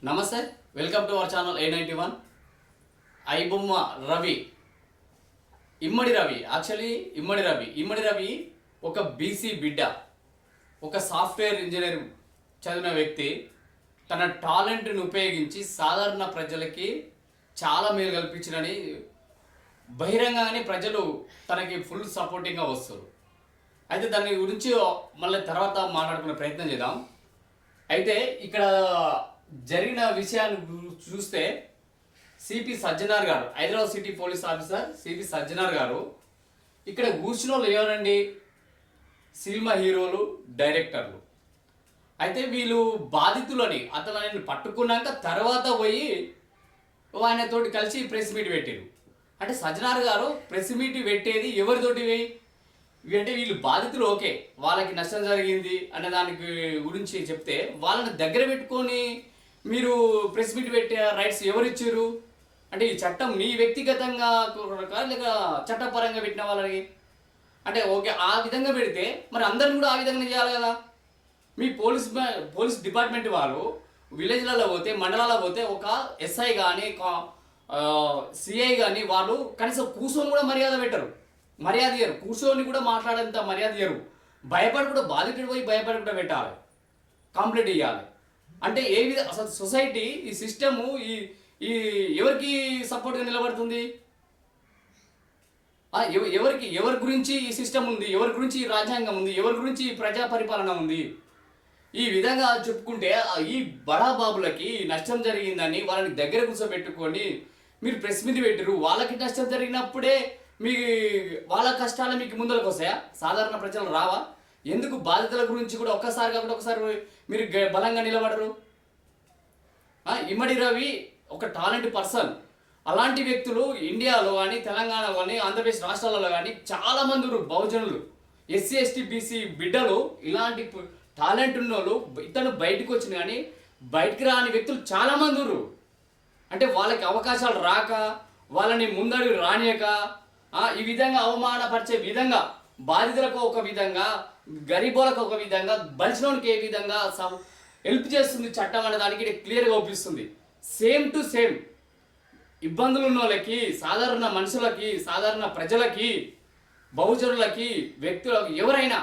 నమస్తే, welcome to our channel A91. IBomma Ravi, Immadi Ravi ఒక BC బిడ్డ, ఒక సాఫ్ట్వేర్ ఇంజనీర్ చదివిన వ్యక్తి. తన టాలెంట్ని ఉపయోగించి సాధారణ ప్రజలకి చాలా మేలు కల్పించినని బహిరంగంగానే ప్రజలు తనకి ఫుల్ సపోర్టింగ్గా వస్తారు. అయితే దాని గురించి మళ్ళీ తర్వాత మాట్లాడుకునే ప్రయత్నం చేద్దాం. అయితే ఇక్కడ జరిగిన విషయాన్ని చూస్తే సిపి సజ్జనార్ గారు, Hyderabad city police officer CP Sajjanar గారు, ఇక్కడ కూర్చున్న వాళ్ళు ఎవరండి? సినిమా హీరోలు, డైరెక్టర్లు. అయితే వీళ్ళు బాధితులని అతను పట్టుకున్నాక తర్వాత పోయి ఆయనతోటి కలిసి ప్రెస్ మీట్ పెట్టారు. అంటే సజ్జనార్ గారు ప్రెస్ మీట్ పెట్టేది ఎవరితోటి అంటే వీళ్ళు బాధితులు, ఓకే, వాళ్ళకి నష్టం జరిగింది అనే దానికి గురించి చెప్తే వాళ్ళని దగ్గర పెట్టుకొని మీరు ప్రెస్ మీట్ పెట్టే రైట్స్ ఎవరు ఇచ్చారు? అంటే ఈ చట్టం మీ వ్యక్తిగతంగా లేక చట్టపరంగా పెట్టిన వాళ్ళకి అంటే ఓకే, ఆ విధంగా పెడితే మరి అందరిని కూడా ఆ విధంగా చేయాలి కదా. మీ పోలీస్ డిపార్ట్మెంట్ వాళ్ళు విలేజ్లలో పోతే, మండలాల్లో పోతే ఒక ఎస్ఐ కానీ సిఐ కానీ వాళ్ళు కనీసం కూర్చొని కూడా మర్యాద ఇయ్యరు, కూర్చొని కూడా మాట్లాడేంత మర్యాద ఇయ్యరు. భయపడి కూడా బాధితుడు పోయి భయపడి కూడా పెట్టాలి, కంప్లైంట్ ఇవ్వాలి. అంటే ఏ విధంగా అసలు సొసైటీ, ఈ సిస్టము ఈ ఎవరికి సపోర్ట్గా నిలబడుతుంది? ఎవరి గురించి ఈ సిస్టమ్ ఉంది, ఎవరి గురించి ఈ రాజ్యాంగం ఉంది, ఎవరి గురించి ఈ ప్రజా పరిపాలన ఉంది? ఈ విధంగా చెప్పుకుంటే ఈ బడాబాబులకి నష్టం జరిగిందని వాళ్ళని దగ్గర కూర్చోబెట్టుకొని మీరు ప్రెస్ మీట్ పెట్టరు. వాళ్ళకి నష్టం జరిగినప్పుడే మీ వాళ్ళ కష్టాలు మీకు ముందరకు వస్తాయా? సాధారణ ప్రజలు రావా? ఎందుకు బాధితుల గురించి కూడా ఒక్కసారి కాబట్టి ఒకసారి మీరు బలంగా నిలబడరు? ఇమ్మడి రవి ఒక టాలెంట్ పర్సన్. అలాంటి వ్యక్తులు ఇండియాలో కానీ, తెలంగాణ కానీ, ఆంధ్రప్రదేశ్ రాష్ట్రాలలో కానీ చాలామంది బహుజనులు, ఎస్సీ ఎస్టీ బీసీ బిడ్డలు, ఇలాంటి టాలెంట్ ఉన్న వాళ్ళు ఇతను బయటకు వచ్చిన కానీ బయటికి రాని వ్యక్తులు చాలామంది ఉన్నారు. అంటే వాళ్ళకి అవకాశాలు రాక, వాళ్ళని ముందడుగు రానియక, ఈ విధంగా అవమానపరిచే విధంగా బాధితులకు ఒక విధంగా, గరీబులకు ఒక విధంగా, బలిసినోనికి ఏ విధంగా హెల్ప్ చేస్తుంది చట్టం అనే దానికి క్లియర్గా ఒప్పిస్తుంది. సేమ్ టు సేమ్ ఇబ్బందులు ఉన్న వాళ్ళకి, సాధారణ మనుషులకి, సాధారణ ప్రజలకి, బహుజనులకి, వ్యక్తులకు, ఎవరైనా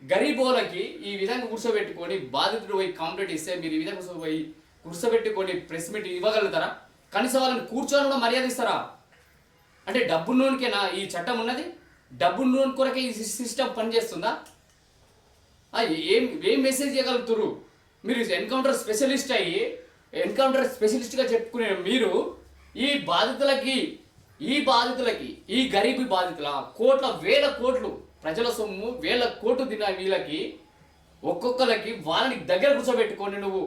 గరీబోలకి ఈ విధంగా కూర్చోబెట్టుకొని బాధితుడు పోయి కంప్లైంట్ ఇస్తే మీరు ఈ విధంగా పోయి కూర్చోబెట్టుకొని ప్రెస్ మీట్ ఇవ్వగలుగుతారా? కనీసం వాళ్ళని కూర్చొని కూడా మర్యాద ఇస్తారా? అంటే డబ్బున్నోనికేనా ఈ చట్టం ఉన్నది? డబ్బున్నోని కొరకే ఈ సిస్టమ్ పనిచేస్తుందా? ఏం మెసేజ్ చేయగలుగుతారు మీరు? ఎన్కౌంటర్ స్పెషలిస్ట్గా చెప్పుకునే మీరు ఈ బాధితులకి, ఈ గరీబీ బాధితుల వేల కోట్లు ప్రజల సొమ్ము, వేల కోట్లు తిన్న వీళ్ళకి ఒక్కొక్కరికి వాళ్ళని దగ్గర కూర్చోబెట్టుకొని నువ్వు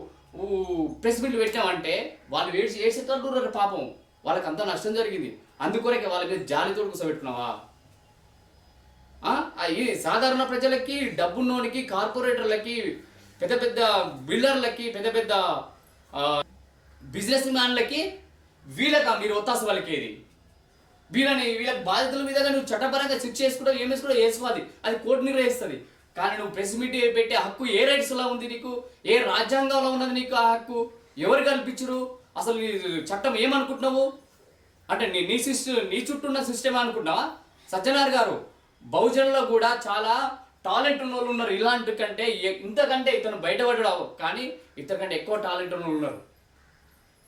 ప్రెస్ మీట్ పెట్టావంటే వాళ్ళు ఏడ్చేటట్టు పాపం, వాళ్ళకి అంత నష్టం జరిగింది, అందుకొరకే వాళ్ళ మీద జాలితో కూర్చోబెట్టుకున్నావా? ఈ సాధారణ ప్రజలకి, డబ్బున్నోనికి, కార్పొరేటర్లకి, పెద్ద పెద్ద బిల్డర్లకి, పెద్ద పెద్ద బిజినెస్ మ్యాన్లకి, వీళ్ళకి మీరు ఒత్తాస వాళ్ళకేది? వీళ్ళ బాధితుల మీద నువ్వు చట్టపరంగా శిక్ష చేసుకుంటావు, ఏం వేసుకోవాలి, అది కోర్టు నిర్వహిస్తుంది. కానీ నువ్వు ప్రెస్ మీట్ పెట్టే హక్కు ఏ రైట్స్లో ఉంది నీకు? ఏ రాజ్యాంగంలో ఉన్నది నీకు ఆ హక్కు? ఎవరు కల్పించరు? అసలు నీ చట్టం ఏమనుకుంటున్నావు? అంటే నీ చుట్టూ ఉన్న సిస్టమ్ అనుకుంటున్నావా? సజ్జనార్ గారు, బహుజనుల్లో కూడా చాలా టాలెంట్ ఉన్న వాళ్ళు ఉన్నారు. ఇలాంటి కంటే ఇంతకంటే ఇతను బయటపడ్డావు, కానీ ఇంతకంటే ఎక్కువ టాలెంట్ ఉన్న వాళ్ళు ఉన్నారు.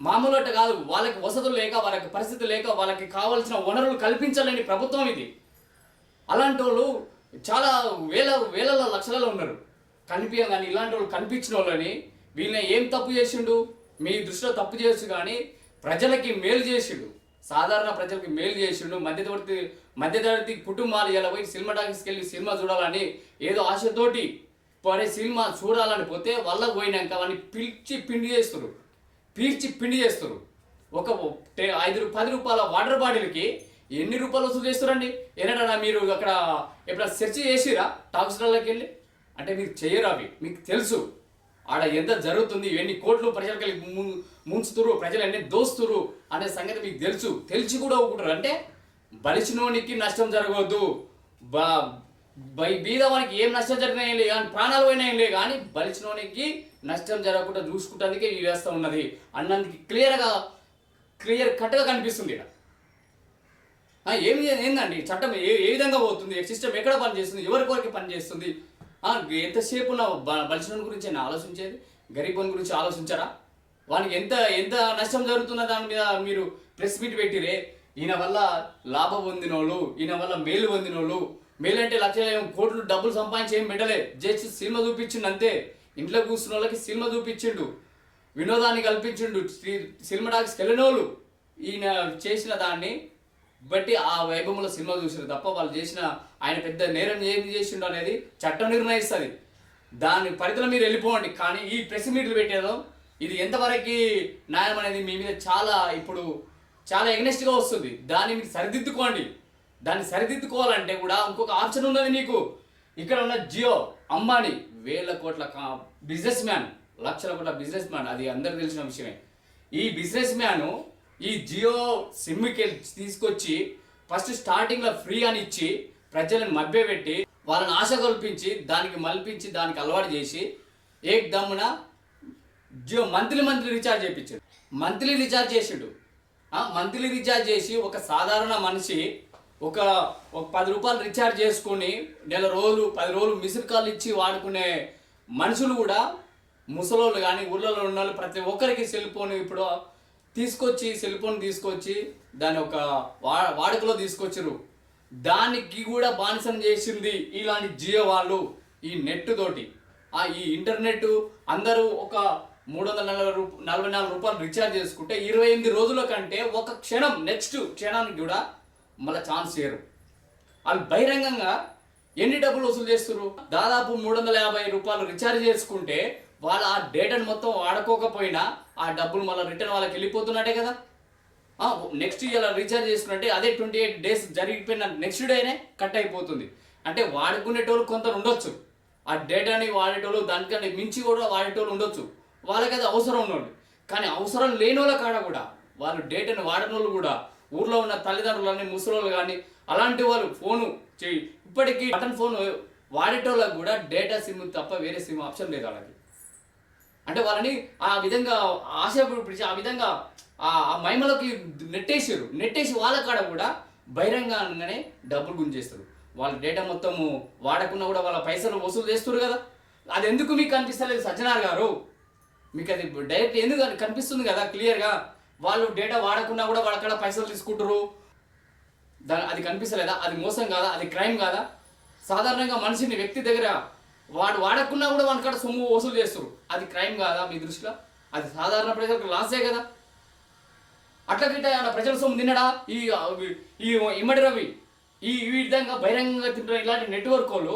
మామూలు అంటే కాదు, వాళ్ళకి వసతులు లేక, వాళ్ళకి పరిస్థితి లేక, వాళ్ళకి కావాల్సిన వనరులు కల్పించాలని ప్రభుత్వం ఇది. అలాంటి వాళ్ళు చాలా వేలలో లక్షలలో ఉన్నారు. కానీ ఇలాంటి వాళ్ళు కనిపించిన వాళ్ళని వీళ్ళని ఏం తప్పు చేసిండు? మీ దృష్టిలో తప్పు చేయొచ్చు, కానీ ప్రజలకి మేలు చేసిండు, సాధారణ ప్రజలకి మేలు చేసిండు. మధ్యతరగతి కుటుంబాలు ఇలా పోయి సినిమా టాకీస్కి వెళ్ళి సినిమా చూడాలని ఏదో ఆశతోటి సినిమా చూడాలని పోతే వాళ్ళకు పోయినాక వాళ్ళని పీల్చి పిండి చేస్తారు. ఒక 5-10 రూపాయల వాటర్ బాటిల్కి ఎన్ని రూపాయలు వసూలు చేస్తారండి? ఏనా మీరు అక్కడ ఎప్పుడైనా సెర్చ్ చేసిరా టాక్స్లకి వెళ్ళి? అంటే మీకు చేయరు, అవి మీకు తెలుసు. ఆడ ఎంత జరుగుతుంది, ఎన్ని కోట్లు ప్రజలకి ముంచుతురు, ప్రజలు ఎన్ని దోస్తురు అనే సంగతి మీకు తెలిసి కూడా ఒప్పుకుంటారు. అంటే బలిసినోనికి నష్టం జరగవద్దు, బీదవానికి ఏం నష్టం జరిగినా ఏం లేదు కానీ ప్రాణాలు పోయినా ఏం లేదు కానీ బలిచినోనికి నష్టం జరగకుండా చూసుకుంటానికే ఈ వ్యవస్థ ఉన్నది అన్నందుకు క్లియర్ కట్గా కనిపిస్తుంది ఇక్కడ. ఏందండి చట్టం ఏ విధంగా పోతుంది, సిస్టమ్ ఎక్కడ పనిచేస్తుంది, ఎవరికి పనిచేస్తుంది? ఎంతసేపు నా బలిసిన గురించి అయినా ఆలోచించేది, గరీబ్ గురించి ఆలోచించారా? వానికి ఎంత ఎంత నష్టం జరుగుతున్న దాని మీద మీరు ప్రెస్ మీట్ పెట్టిరే. ఈయన వల్ల లాభం పొందినోళ్ళు, ఈయన వల్ల మేలు పొందినోళ్ళు, మేలు అంటే లక్షల కోట్లు డబ్బులు సంపాదించి ఏం పెట్టలే, జస్ట్ సినిమా చూపించిండు అంతే. ఇంట్లో కూర్చున్న వాళ్ళకి సినిమా చూపించిండు, వినోదాన్ని కల్పించిండు, సినిమా టాక్స్కి వెళ్ళిన వాళ్ళు ఈయన చేసిన దాన్ని బట్టి ఆ వైభవంలో సినిమా చూసారు తప్ప వాళ్ళు చేసిన ఆయన పెద్ద నేరం ఏం చేసిండు అనేది చట్టం నిర్ణయిస్తుంది. దాని పరిధిలో మీరు వెళ్ళిపోండి. కానీ ఈ ప్రెస్ మీట్లు పెట్టేదో ఇది ఎంతవరకు న్యాయం అనేది మీ మీద ఇప్పుడు చాలా ఎగ్నెస్ట్గా వస్తుంది. దాన్ని మీరు సరిదిద్దుకోండి. దాన్ని సరిదిద్దుకోవాలంటే కూడా ఇంకొక ఆప్షన్ ఉన్నది మీకు. ఇక్కడ ఉన్న జియో అంబానీ వేల కోట్ల బిజినెస్ మ్యాన్, లక్షల కోట్ల బిజినెస్ మ్యాన్, అది అందరికి తెలిసిన విషయమే. ఈ బిజినెస్ మ్యాను ఈ జియో సిమ్కి తీసుకొచ్చి ఫస్ట్ స్టార్టింగ్లో ఫ్రీ అని ఇచ్చి ప్రజలను మభ్యపెట్టి వాళ్ళని ఆశ కల్పించి దానికి మల్పించి దానికి అలవాటు చేసి ఏకదమ్మున జియో మంత్లీ రీఛార్జ్ చేయించాడు. మంత్లీ రీఛార్జ్ చేసిండు. మంత్లీ రీఛార్జ్ చేసి ఒక సాధారణ మనిషి ఒక 10 రూపాయలు రీఛార్జ్ చేసుకుని నెల రోజులు 10 రోజులు మిస్డ్ కాల్ ఇచ్చి వాడుకునే మనుషులు కూడా ముసలోళ్ళు కానీ ఊళ్ళలో ఉన్న వాళ్ళు ప్రతి ఒక్కరికి సెల్ ఫోన్ ఇప్పుడు సెల్ ఫోన్ తీసుకొచ్చి దాన్ని ఒక వాడుకలో తీసుకొచ్చారు. దానికి కూడా బానిసం చేసింది ఇలాంటి జియో వాళ్ళు. ఈ నెట్ తోటి ఈ ఇంటర్నెట్ అందరూ ఒక 344 రూపాయలు రీఛార్జ్ చేసుకుంటే 28 రోజుల కంటే ఒక క్షణం నెక్స్ట్ క్షణానికి కూడా మళ్ళీ ఛాన్స్ చేయరు. వాళ్ళు బహిరంగంగా ఎన్ని డబ్బులు వసూలు చేస్తారు? దాదాపు 350 రూపాయలు రీఛార్జ్ చేసుకుంటే వాళ్ళు ఆ డేటాను మొత్తం వాడుకోకపోయినా ఆ డబ్బులు మళ్ళీ రిటర్న్ వాళ్ళకి వెళ్ళిపోతున్నట్టే కదా. నెక్స్ట్ ఇలా రీఛార్జ్ చేసుకుంటే అదే 28 డేస్ జరిగిపోయిన నెక్స్ట్ డేనే కట్ అయిపోతుంది. అంటే వాడుకునేటోళ్ళు కొందరు ఉండొచ్చు, ఆ డేటాని వాడేటోళ్ళు దానికంటే మించి కూడా వాడేటోళ్ళు ఉండొచ్చు, వాళ్ళకి అది అవసరం ఉన్నోళ్ళు. కానీ అవసరం లేని వాళ్ళ కాడ కూడా వాళ్ళు డేటాని వాడిన వాళ్ళు కూడా ఊర్లో ఉన్న తల్లిదండ్రులని ముసలోళ్ళు కానీ అలాంటి వాళ్ళు ఫోను ఇప్పటికీ బటన్ ఫోన్ వాడేటోళ్ళకి కూడా డేటా సిమ్ తప్ప వేరే సిమ్ ఆప్షన్ లేదు వాళ్ళకి. అంటే వాళ్ళని ఆ విధంగా ఆశ పిలిచి ఆ విధంగా ఆ మహిమలోకి నెట్టేసి వాళ్ళ కాడ కూడా బహిరంగంగానే డబ్బులు గుంజేస్తారు. వాళ్ళ డేటా మొత్తము వాడకుండా కూడా వాళ్ళ పైసలు వసూలు చేస్తారు కదా. అది ఎందుకు మీకు కనిపిస్తలేదు సజ్జనార్ గారు? మీకు అది డైరెక్ట్ ఎందుకు కనిపిస్తుంది కదా క్లియర్గా. వాళ్ళు డేటా వాడకుండా కూడా వాళ్ళ కాడ పైసలు తీసుకుంటారు, అది కనిపిస్తలేదా? అది మోసం కాదా? అది క్రైమ్ కాదా? సాధారణంగా మనిషిని వ్యక్తి దగ్గర వాడకుండా కూడా వాళ్ళ కాడ సొమ్ము వసూలు చేస్తారు, అది క్రైమ్ కాదా మీ దృష్టిలో? అది సాధారణ ప్రజలకు లాసే కదా. అట్లా తింటా ప్రజల సొమ్ము తినడా ఈ ఇమ్మడి రవి? ఈ విధంగా బహిరంగంగా తింటారు. ఇలాంటి నెట్వర్క్ వాళ్ళు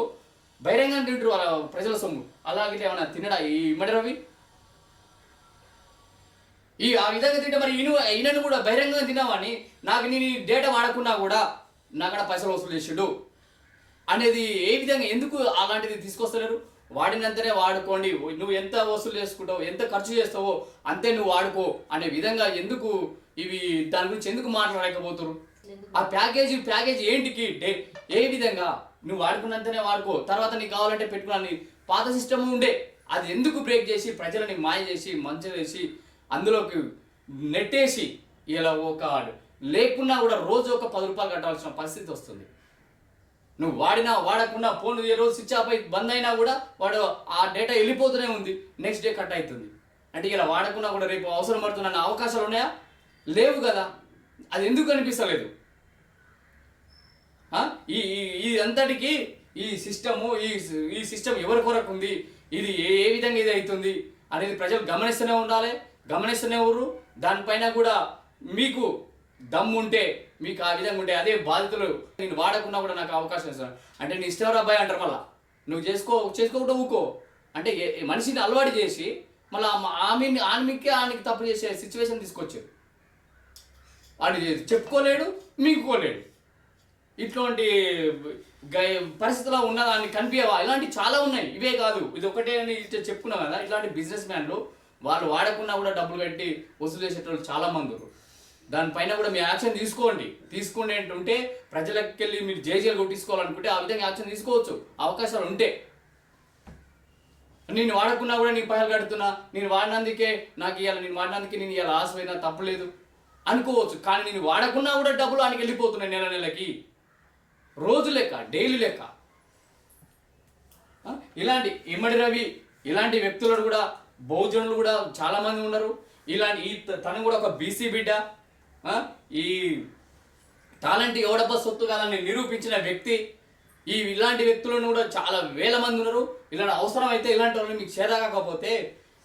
బహిరంగంగా తింటారు వాళ్ళ ప్రజల సొమ్ము. అలాగే ఏమన్నా తినడా ఈ ఇమ్మడి రవి? ఆ విధంగా తింటే మరి ఈయనను కూడా బహిరంగంగా తిన్నావని నాకు నేను డేటా వాడకున్నా కూడా నాకడ పైసలు వసూలు చేసాడు అనేది ఏ విధంగా ఎందుకు అలాంటిది తీసుకొస్తలేరు? వాడినంతనే వాడుకోండి, నువ్వు ఎంత వసూలు చేసుకుంటావు, ఎంత ఖర్చు చేస్తావో అంతే నువ్వు వాడుకో అనే విధంగా ఎందుకు దాని గురించి ఎందుకు మాట్లాడలేకపోతారు? ఆ ప్యాకేజ్ ఏంటికి ఏ విధంగా నువ్వు వాడుకున్నంతనే వాడుకో, తర్వాత నీకు కావాలంటే పెట్టుకుని పాత సిస్టమ్ ఉండే అది ఎందుకు బ్రేక్ చేసి ప్రజలని మాయ చేసి మంచి చేసి అందులోకి నెట్టేసి ఇలా లేకున్నా కూడా రోజు ఒక 10 రూపాయలు కట్టాల్సిన పరిస్థితి వస్తుంది. నువ్వు వాడకున్నా ఫోన్ ఏ రోజు స్విచ్ ఆఫ్ అయి బంద్ అయినా కూడా వాడు ఆ డేటా వెళ్ళిపోతూనే ఉంది, నెక్స్ట్ డే కట్ అవుతుంది. అంటే ఇలా వాడకున్నా కూడా రేపు అవసరం పడుతున్న అవకాశాలు ఉన్నాయా? లేవు కదా. అది ఎందుకు అనిపిస్తలేదు? ఈ అంతటికి ఈ సిస్టమ్ ఎవరి కొరకు ఉంది, ఇది ఏ విధంగా ఇది అవుతుంది అనేది ప్రజలు గమనిస్తూనే ఉండాలి, గమనిస్తూనే ఊరు. దానిపైన కూడా మీకు దమ్ము ఉంటే, మీకు ఆ విధంగా ఉంటే అదే బాధితులు నేను వాడకున్నా కూడా నాకు అవకాశం ఇస్తాను అంటే నీ ఇష్టం అబ్బాయి అంటారు. మళ్ళీ నువ్వు చేసుకోకుండా ఊకో అంటే మనిషిని అలవాటు చేసి మళ్ళీ ఆమెకి తప్పు చేసే సిచ్యువేషన్ తీసుకొచ్చారు. వాడు చెప్పుకోలేడు, మీకుకోలేడు. ఇట్లాంటి పరిస్థితిలో ఉన్నదాన్ని కనిపించవా? ఇలాంటివి చాలా ఉన్నాయి, ఇవే కాదు ఇది ఒకటే అని చెప్పుకున్నాం కదా. ఇట్లాంటి బిజినెస్ మ్యాన్లు వాళ్ళు వాడకున్నా కూడా డబ్బులు కట్టి వసూలు చేసేటోళ్ళు చాలా మంది ఉన్నారు. దానిపైన కూడా మీ యాక్షన్ తీసుకోండి అంటుంటే ప్రజలకు వెళ్ళి మీరు జేజేలు కొట్టించుకోవాలనుకుంటే ఆ విధంగా యాక్షన్ తీసుకోవచ్చు, అవకాశాలు ఉంటే. నేను వాడకున్నా కూడా నీ పైసలు కడుతున్నా, నేను వాడినందుకే నాకు ఇవ్వాలి, నేను వాడినందుకే నేను ఇవాళ ఆశపోయినా తప్పలేదు అనుకోవచ్చు. కానీ నేను వాడకున్నా కూడా డబ్బులు ఆయనకి వెళ్ళిపోతున్నాయి నెలకి, రోజు లెక్క, డైలీ లెక్క. ఇలాంటి ఇమ్మడి రవి ఇలాంటి వ్యక్తులు కూడా, బహుజనులు కూడా చాలామంది ఉన్నారు. తను కూడా ఒక బీసీ బిడ్డ, ఈ టాలెంట్ ఎవడబ్బా సొత్తు కాదని నిరూపించిన వ్యక్తి. ఇలాంటి వ్యక్తులను కూడా చాలా వేల మంది ఉన్నారు. ఇలాంటి అవసరం అయితే ఇలాంటి వాళ్ళని మీకు చేదకాకపోతే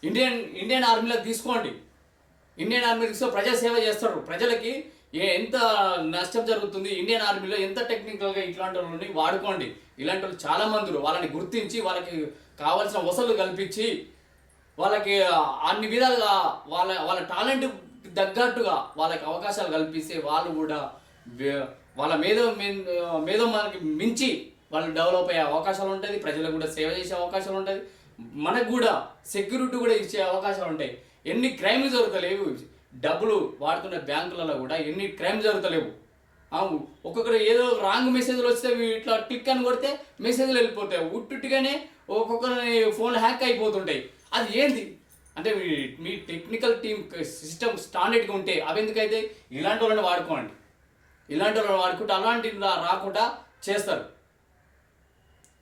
ఇండియన్ ఆర్మీలో తీసుకోండి. ఇండియన్ ఆర్మీ తీసుకొని ప్రజాసేవ చేస్తారు. ప్రజలకి ఎంత నష్టం జరుగుతుంది, ఇండియన్ ఆర్మీలో ఎంత టెక్నికల్గా ఇట్లాంటి వాళ్ళని వాడుకోండి. ఇలాంటి వాళ్ళు చాలా మంది వాళ్ళని గుర్తించి వాళ్ళకి కావాల్సిన వసతులు కల్పించి వాళ్ళకి అన్ని విధాలుగా వాళ్ళ టాలెంట్ తగ్గట్టుగా వాళ్ళకి అవకాశాలు కల్పిస్తే వాళ్ళు కూడా వాళ్ళ మీద మనకి మించి వాళ్ళు డెవలప్ అయ్యే అవకాశాలు ఉంటుంది. ప్రజలకు కూడా సేవ చేసే అవకాశాలు ఉంటుంది. మనకు కూడా సెక్యూరిటీ కూడా ఇచ్చే అవకాశాలు ఉంటాయి. ఎన్ని క్రైమ్లు జరుగుతలేవు, డబ్బులు వాడుతున్న బ్యాంకులలో కూడా ఎన్ని క్రైమ్ జరుగుతలేవు. ఒక్కొక్కరు ఏదో రాంగ్ మెసేజ్లు వస్తే ఇట్లా క్లిక్ అని కొడితే మెసేజ్లు వెళ్ళిపోతాయి. ఉట్టుగానే ఒక్కొక్కరి ఫోన్లు హ్యాక్ అయిపోతుంటాయి. అది ఏంది అంటే మీ టెక్నికల్ టీమ్ సిస్టమ్ స్టాండర్డ్గా ఉంటే అవి ఎందుకైతే ఇలాంటి వాళ్ళని వాడుకోండి. ఇలాంటి వాళ్ళని వాడుకుంటే అలాంటి రాకుండా చేస్తారు.